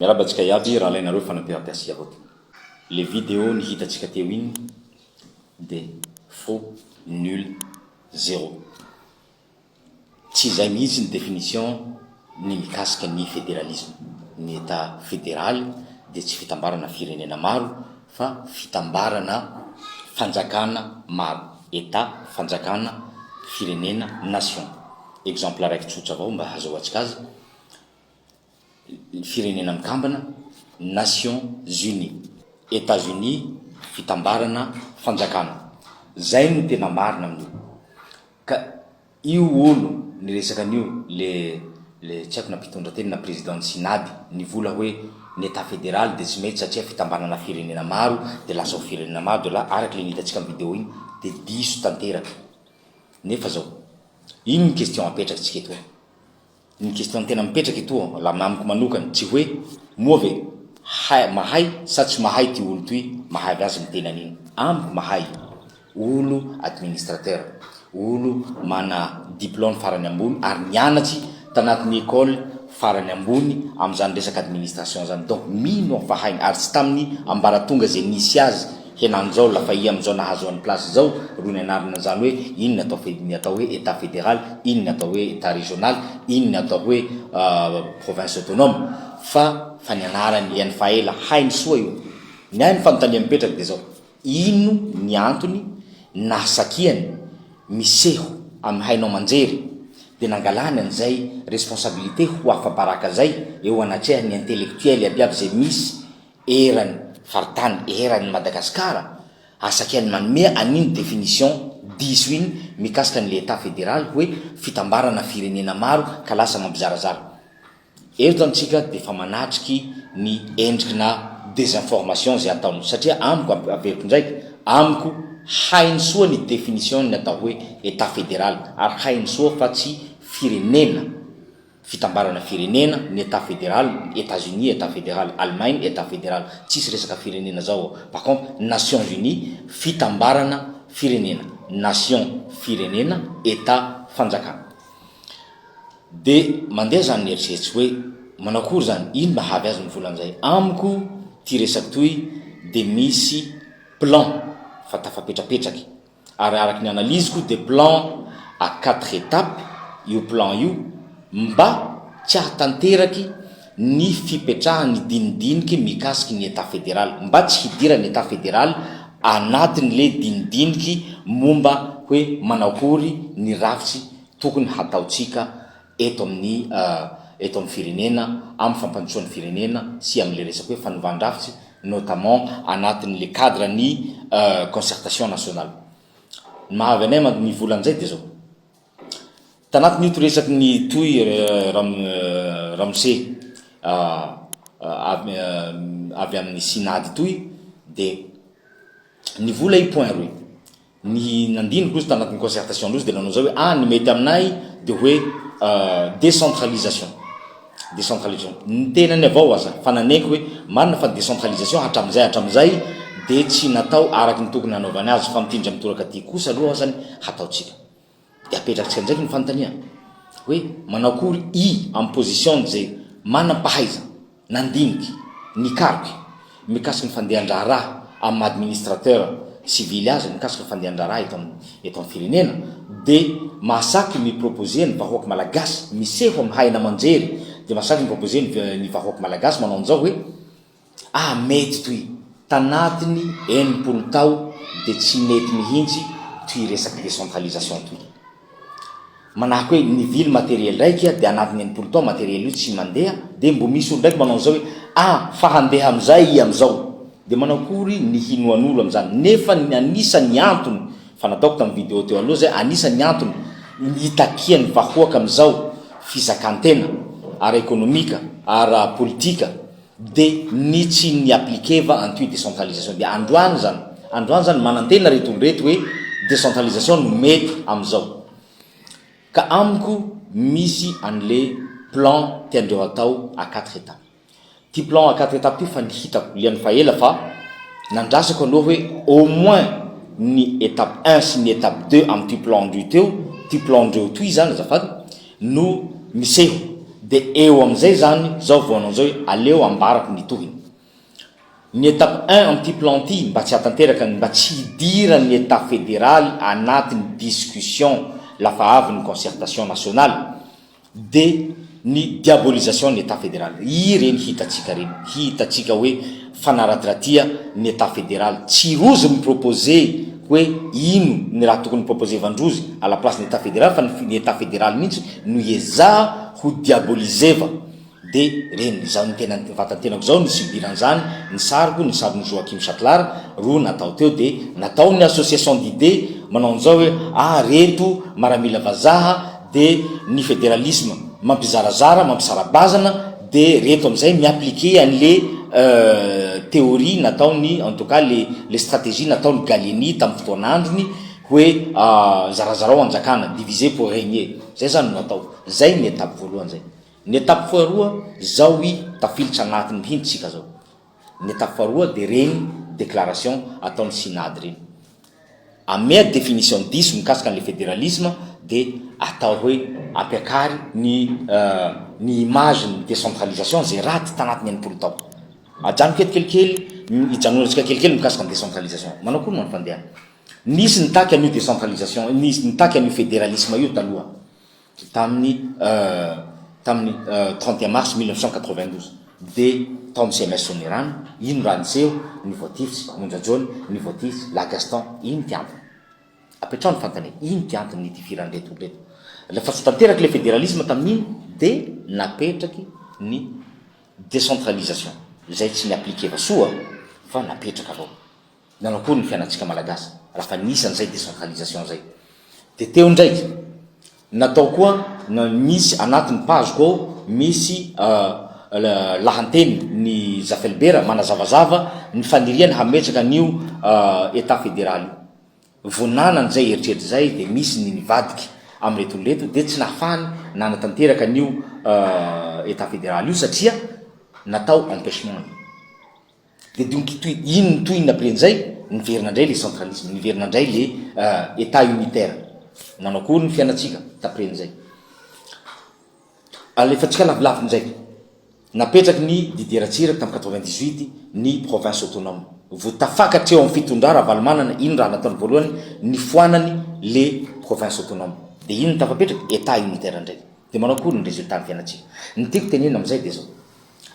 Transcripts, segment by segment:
Miarabatsika iaby raha alainareo fanampia-piasia avao. Les vidéos ny hitatsika teo iny de faux, nul, zéro. Tsy zay mihitsy ny définition ny mikasika ny fédéralisme. Ny état fédéral de tsy fitambarana firenena maro fa fitambarana fanjakana maro. État fanjakana firenena nation. Exemple araiky tsotra avao mba hazahoantsika azy. Firenena mikambana Nations Unies, États-Unis fitambarana fanjakana. Zay no tena marina amin'io. Ka io olo ny resaka an'io le tsy haiko nampitondra teny na président synady nivola hoe ny état fédéral de tsy mety satria fitambarana firenena maro de lasa ho firenena maro de la araky le nitatsika amin'ny vidéo iny de diso tanteraky. Nefa zao ino ny question apetraky eto? Ny question tena mipetraky eto la mamiko manokana tsy hoe moa ve mahay sa tsy mahay ty olo toy mahay azy miteny an'iny. Amiko mahay olo administrateur, olo mana diplôme farany ambony ary nianatsy tanatin'ny école farany ambony am'zany resaka administration zany. Donc mino fa hainy ary tsy tamin'ny ambaratonga zay nisy azy henan'izao lafa i am'izao nahazo any place zao ro ny anarana zany hoe ino ny atao hoe état fédéral, ino ny atao hoe état régional, ino ny atao hoe province autonome fa nianarany iany faela hainy soa io. Ny hainy fanontania mipetraky de zao ino ny antony nasakiany miseho amin'ny hainao manjery de nangalany an'izay responsabilité ho afabaraka zay eo anatrehany intellectuel abiaby zay misy erany faritany erany Madagasikara asakiany manome an'iny définition diso iny mikasika ny l'état fédéral hoe fitambarana firenena maro ka lasa mampizarazara. Eto antsika de fa manatriky ny endriky na désinformation zay ataony satria amiko averiko ndraiky amiko hainy soa ny définition ny atao hoe état fédéral ary hainy soa fa tsy firenena fitambarana firenena ny état fédéral États-Unis état fédéral Allemagne état fédéral tsisy resaka firenena zao. Par contre Nations Unies fitambarana firenena, nation firenena, état fanjakana. De mandeha zany ny eritseritsy hoe manakory zany ino mahavy azy mivolan'izay amiko ty resaky toy de misy plan fa tafapetrapetraky ary araky ny analysiko de plan à 4 étapes. Io plan io mba tsy hahatanteraky ny fipetrahany dinidiniky mikasiky ny état fédéral, mba tsy hidirany état fédéral anatiny le dinidiniky momba hoe manakory ny rafitsy tokony hataotsika eto amin'ny firenena amin'ny fampandrosoan'ny firenena sy amin'ny le resaky hoe fanovandrafitsy notamment anatiny le cadre ny concertation nationale. Mahavy anay ny volan'izay de zao tanatin'io to resaky ny toy Ramsey avy amin'ny synady toy de ny vola i point roy ny nandiniko izy tanatin'ny concertation lozy de nanao zao hoe ny mety aminay de hoe décentralisation ny tenany avao aza fa nanaiky hoe marina fa décentralisation hatramizay de tsy natao araky ny tokony hanaovany azy fa mitindra mitoraka aty kosa aloha zany hataotsika de apetraksika ndraiky ny fanontania hoe manakory amin'ny position zay manam-pahaiza nandiniky nikariky mikasiky ny fandehandraha raha amin'ny administrateur civil azy mikasiky ny fandehandraha raha eto amin'ny firenena de masaky miproposer ny vahoaky malagasy miseho amin'ny haina manjery de masaky miproposer ny vahoaky malagasy manao an'izao hoe mety toy tanatiny 80 tao de tsy mety mihitsy toy resaky décentralisation toy. Manahaky hoe ny ville matériel raiky de anatiny 80 tao matériel io tsy mandeha de mbo misy olo ndraiky manao an'izao hoe fa handeha am'izay i am'izao de manakory ny hinoan'olo am'zany nefa ny anisany antony fa nataoko tamin'ny vidéo teo aloha zay anisany antony itakiany vahoaka am'izao fizakantena ara économique ara politika de ny tsy ny appliqueva antoy décentralisation de androany zany manantena reto reto hoe décentralisation mety am'izao. Ka amiko misy an'le plan tiandreo atao à 4 étapes. Ty plan à 4 étapes ty fa nihitako liany faela fa nandrasako aloha hoe au moins ny étape 1 sy ny étape 2 amin'ny ty plan ndreo teo, ty plan ndreo toy zany azafady no miseho de eo am'izay zany zao voanao zao hoe aleo ambaraky ny tohiny. Ny étape 1 am'ty plan ty mba tsy hatanteraka mba tsy hidira ny état fédéral anatin'ny discussion lafa avy ny concertation nationale de ny diabolisation ny état fédéral. I reny hitatsika hoe fanaradratia ny état fédéral. Tsy rozy miproposé hoe ino ny raha tokony proposé vandrozy à la place ny état fédéral fa ny état fédéral mihitsy no ieza ho diaboliseva. De reny zao ny tena vatantenako zao ny sibiran'izany ny sariko ny sariny Joachim Chatelard roa natao teo de natao ny association d'idées manao an'izao hoe reto maramila vazaha de ny fédéralisme mampizarazara mampisarabazana de reto am'izay miappliquer an'le théorie nataony en tout cas les stratégies nataony Gallieni tamin'ny fotoanandrony hoe zarazarao anjakana diviser pour régner zay zany natao zay ny étape voalohany zay. Ny étape faharoa zao i tafilitra anatiny mihintsika zao. Ny étape faharoa de reny déclaration ataony synade reny amea définition diso mikasika an'le fédéralisme de atao hoe ampiakary ny image ny décentralisation zay raha ty tanatiny enimpolo tao ajano kelikely ijanonantsika kelikely mikasika ny décentralisation manao koa no manfandeha nisy nitaky an'io décentralisation nisy nitaky an'io fédéralisme io taloha tamin'ny 31 mars 1992 de Tom CMS Sonerano ino raha niseho ny voatifitsy monjajony ny voatifitsy la Gaston ino tiantony apetrao ny fantany ino tiantony ny tifirany reto lafa tsy tanteraky le fédéralisme tamin'iny de napetraky ny décentralisation zay tsy niappliqueva soa fa napetraka avao nanao koa ny fiainatsika malagasy raha fa nisy an'izay décentralisation zay de teo ndraiky natao koa misy anatin'ny page koa misy lahanteny ny Zafelbera manazavazava ny faniriany hametraka an'io état fédéral io vonanany zay eritreritry zay de misy ny nivadiky am'retoleto de tsy nahafany nanatanteraka an'io état fédéral io satria natao empêchement de donc ino ny tohiny apren'izay niverina ndray le centralisme niverina ndray le état unitaire nanao koa ny fianatsika tapren'izay alefatsika lavilaviny zay napetraky ny Didier Ratsiraka tamin'ny 98 ny province autonome vo tafakatra eo amin'ny fitondra Valmanana ino raha nataony voalohany ny foanany le province autonome de ino tafapetraky état unitaire ndray de manao koa ny résultat ny fianatsika ny tiako tenena am'izay de zao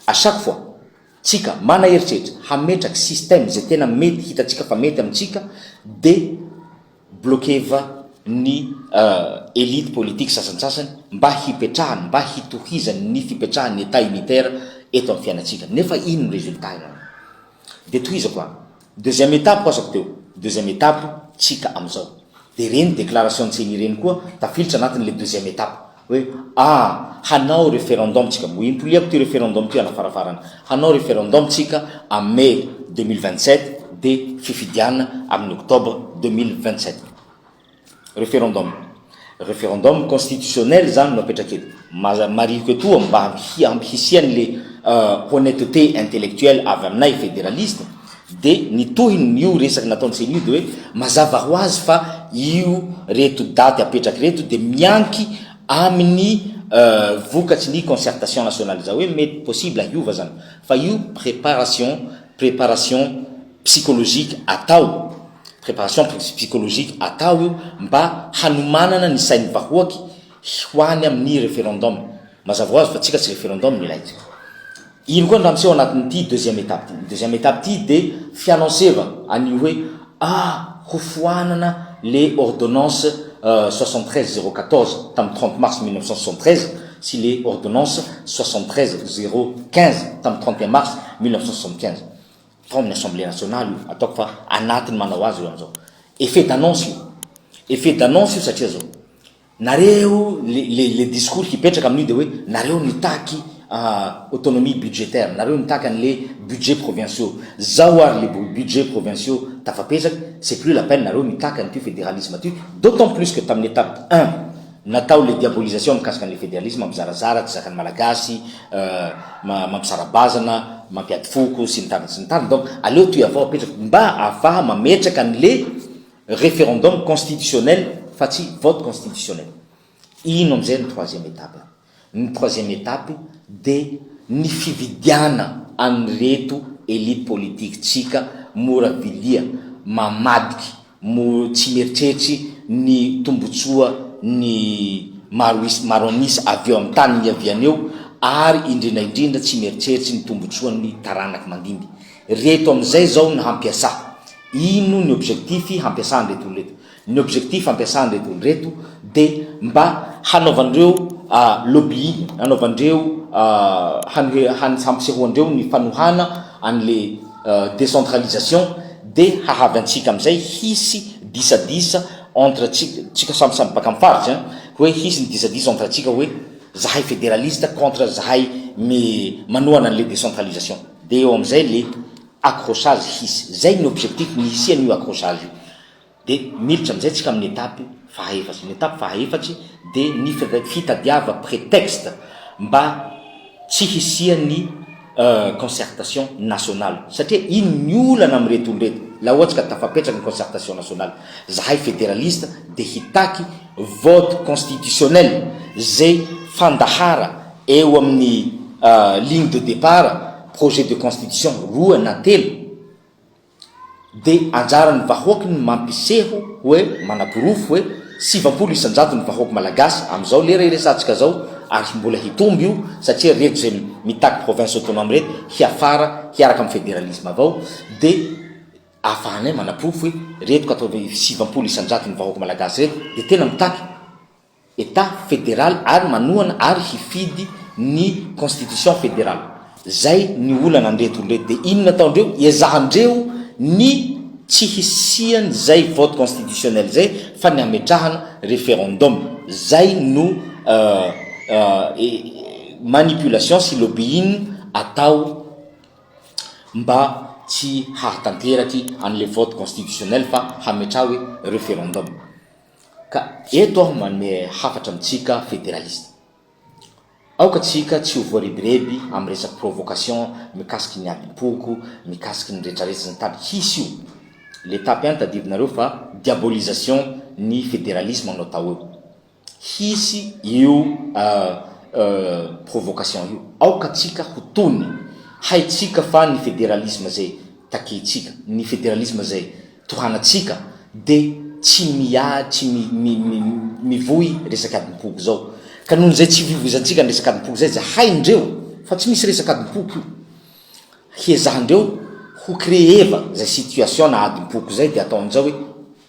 à chaque fois tsika mana eritreritry hametraky système zay tena mety hitatsika fa mety amitsika de bloqueva ny élite politique sasansasany mba hipetrahany mba hitohizany ny fipetrahany état unitaire eto amin'ny fianatsika nefa ino résultat ina de tohiza koa deuxième étape koa azako teo deuxième étape tsika am'izao de reny déclaration de CENI reny koa tafilitra anatin'le deuxième étape hoe hanao référendum tsika moimpoliako ty référendum ty anafarafarana hanao référendum tsika en mai 2027 de fifidiana amin'ny octobre 2027 référendum constitutionnel zany no apetraky eto mariko etoa mba hisian'le honnêteté intellectuelle avy aminay fédéraliste de nitohiny io resaky nataony CENI de hoe mazava ho azy fa io reto daty apetraky reto de mianky amin'ny vokatsy ny concertation nationale za hoe mety possible hiova zany fa io préparation psychologique atao préparation psychologique atao io mba hanomanana ny sainy vahoaky hoany amin'ny référendum mazava ho azy fa tsika tsy référendum nilaitsika ino koa ndramseho anatin'ity deuxième étape ty de fianonseva an'io hoe ho foanana les ordonnances 73-014 tamin'ny 30 mars 1973 si les ordonnances 73-015 tamin'ny 31 mars 1975 fa amin'ny assemblée nationale io ataoko fa anatiny manao azy io am'izao effet d'annonce io satria zao nareo le discours hipetraka amin'io de hoe nareo nitaky autonomie budgétaire nareo nitaky an'le budget provinciaux zao ary le budget provinciaux tafapetraky c'est plus la peine nareo nitaky an'ty fédéralisme ty d'autant plus que tamin'ny étape 1 natao le diabolisation mikasika an'le fédéralisme mampizarazara tsy zakany malagasy mampisarabazana mampiady foko sy ny tariny donc aleo toy avao apetraky mba afaha mametraka an'le référendum constitutionnel fa tsy vote constitutionnel ino am'izay ny troisième étape ny troisième étape de ny fividiana anyreto élite politique tsika mora vilia mamadiky tsy mieritreritry ny tombotsoa ny maro anisy avy eo amin'ny tany miaviany eo ary indrindraindrindra tsy mieritreritry ny tombotsoa ny taranaky mandimby reto am'izay zao ny hampiasa ino ny objectif hampiasan'reto olo reto ny objectif hampiasan'reto olo reto de mba hanaovandreo lobbying hanaovandreo hampisehoandreo ny fanohana an'le décentralisation de hahavy antsika am'izay hisy disadisa entre tsika sambisamby baka amin'ny faritsy hoe hisy ny disadisa entre atsika hoe zahay fédéraliste contre zahay manohana an'le décentralisation de eo am'izay le accrochage hisy zay ny objectif ny hisian'io accrochage io de militra am'izay tsika amin'ny étape fahaefatry ny étape fahaefatry de ny fitadiava prétexte mba tsy hisian'ny concertation nationale satria ino ny olana am'reto olo reto la ohatsy ka tafapetraky ny concertation nationale zahay fédéraliste de hitaky vote constitutionnel zay fandahara eo amin'ny ligne de départ projet de constitution roa na telo de anjarany vahoaky ny mampiseho hoe manapirofo hoe 700 isanjato ny vahoaky malagasy am'izao lera iresantsika zao ary mbola hitomby io satria reto zay mitaky province autonome reto hiafara hiaraka amin'ny fédéralisme avao de afahanay manapirofo hoe reto 700 isanjato ny vahoaky malagasy reto de tena mitaky état fédéral ary manohana ary hifidy ny constitution fédérale zay ny olana an'reto olo reto de inona ataondreo ezahandreo ny tsy hisiany zay vote constitutionnel zay fa ny ametrahana référendum zay no manipulation sy lobbying atao mba tsy hahatanteraky an'le vote constitutionnel fa hametraha hoe référendum ka eto aho manome hafatra amitsika fédéraliste aoka tsika tsy ho voarebireby amin'ny resaky provocation mikasiky ny adipoko mikasiky ny rehetrarehetra ny tady hisy io l'étape any tadivinareo fa diabolisation ny fédéralisme anao tao eo hisy io provocation io aoka tsika ho tony haitsika fa ny fédéralisme zay taketsika ny fédéralisme zay tohanatsika de tsy mivoy resaky adipoko zao ka noho zay tsy vivozantsika ny resaky adipoko zay haindreo fa tsy misy resaky adipoko io hiezahandreo ho créeva zay situation na adipoko zay de atao an'izao hoe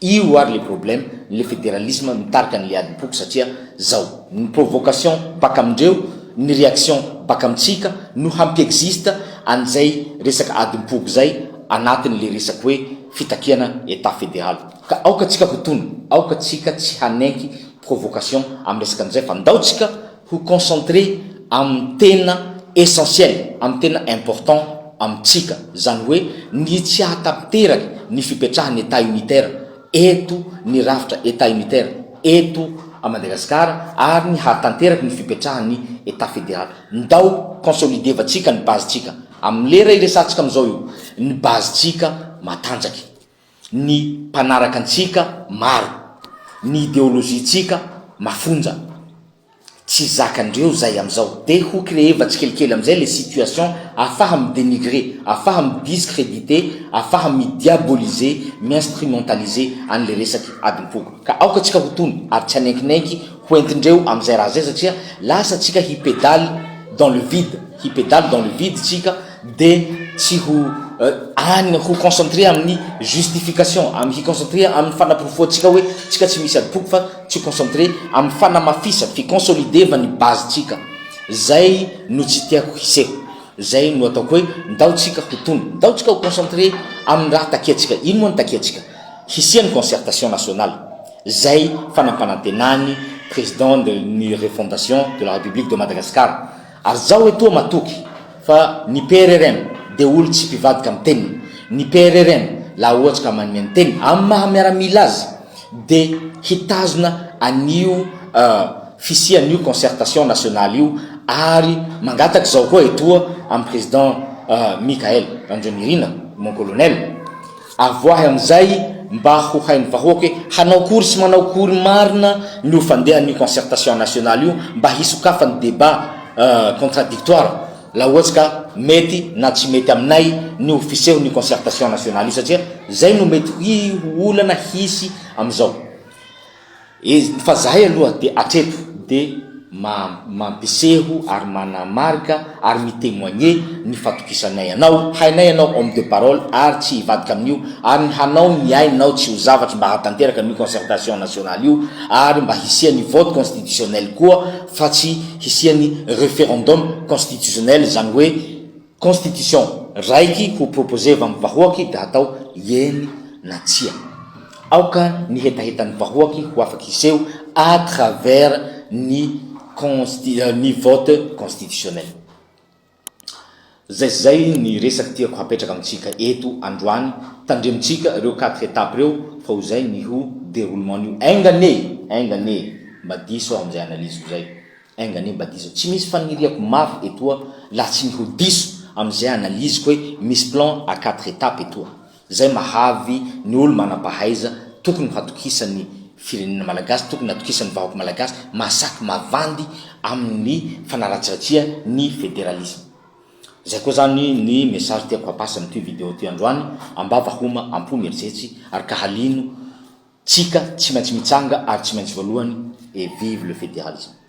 io ary le problème le fédéralisme mitarika an'le adipoko satria zao ny provocation baka amindreo ny réaction baka amitsika no hampiexiste an'izay resaky adipoko zay anatin'le resaky hoe fitakiana état fédéral ka aoka tsika ho tony aoka tsika tsy haneky provocation amin'ny resaka an'izay fa ndaotsika ho concentré amin'ny tena essentiel amin'ny tena important amitsika zany hoe ny tsy hahatapiteraky ny fipetrahany état unitaire eto ny rafitra état unitaire eto a Madagasikara ary ny hahatanteraky ny fipetrahany état fédéral ndao consolidevatsika ny bazetsika amin'ny lera iresantsika am'izao io ny bazetsika matanjaky ny mpanaraka antsika maro ny idéologietsika mafonja tsy zakandreo zay am'izao de ho créeva tsikelikely am'izay le situation afaha midénigrer afaha midiscréditer afaha midiaboliser miinstrumentaliser an'le resaky adipoko ka aoka tsika ho tony ary tsy anenkinenky hoentindreo am'izay raha zay satria lasa tsika hipédale dans le vide tsika de tsy ho any ho concentré amin'ny justification amin'ny concentré amin'ny fanapirofoatsika hoe tsika tsy misy adipoko fa tsy concentré amin'ny fanamafisa ficonsolideva ny base tsika zay no tsy tiako hiseho zay no ataoko hoe ndao tsika ho tony ndao tsika ho concentré amin'ny raha takiatsika ino moa ny takiatsika hisiany concertation nationale zay fanampanantenany président de ny refondation de la République de Madagascar ary zao etoa matoky fa ny PRRM de olo tsy mpivadika amin'ny teniny ny PRRM la ohatsy ka manome ny teny amin'ny maha miaramila azy de hitazona an'io fisian'io concertation nationale io ary mangataky zao koa etoa amin'ny président Mikael Randrianirina mon colonel avoahy am'izay mba ho hain'ny vahoaka hoe hanao kory sy manao kory marina no fandehan'ny concertation nationale io mba hisokafany débat contradictoire la ohatsy ka mety na tsy mety aminay ny ofiseho ny concertation nationale io satria zay no mety olana hisy am'izao fa zahay aloha de atreto de mampiseho ary manamarika ary mitémoigner ny fatokisanay anao hainay anao homme de parole ary tsy hivadika amin'io ary hanao miainao tsy ho zavatry mba hatanteraka ny concertation nationale io ary mba hisiany vote constitutionnel koa fa tsy hisiany référendum constitutionnel zany hoe constitution raiky ho proposé avy amin'ny vahoaky de atao eny na tsia aoka ny hetahetan'ny vahoaky ho afaky hiseho à travers ny vote constitutionnel. Zay ny resaky tiako hapetraka amitsika eto androany tandremontsika reo 4 étapes reo fa ho zay ny ho déroulement nio engane mba diso amizay analyse zay engane mba diso tsy misy faniriako mafy etoa la tsy ny ho diso amizay analyse ko hoe misy plan à 4 étapes etoa zay mahavy ny olo manapahaiza tokony hatokisany firenena malagasy tokony hatokisany vahoaka malagasy masaky mavandy amin'ny fanaratsiratsia ny fédéralisme zay koa zany ny message tiako hapasa am'ty vidéo ty androany ambava homa ampo mieritseritsy ary ka halino tsika tsy maintsy mitsanga ary tsy maintsy voalohany et vive le fédéralisme.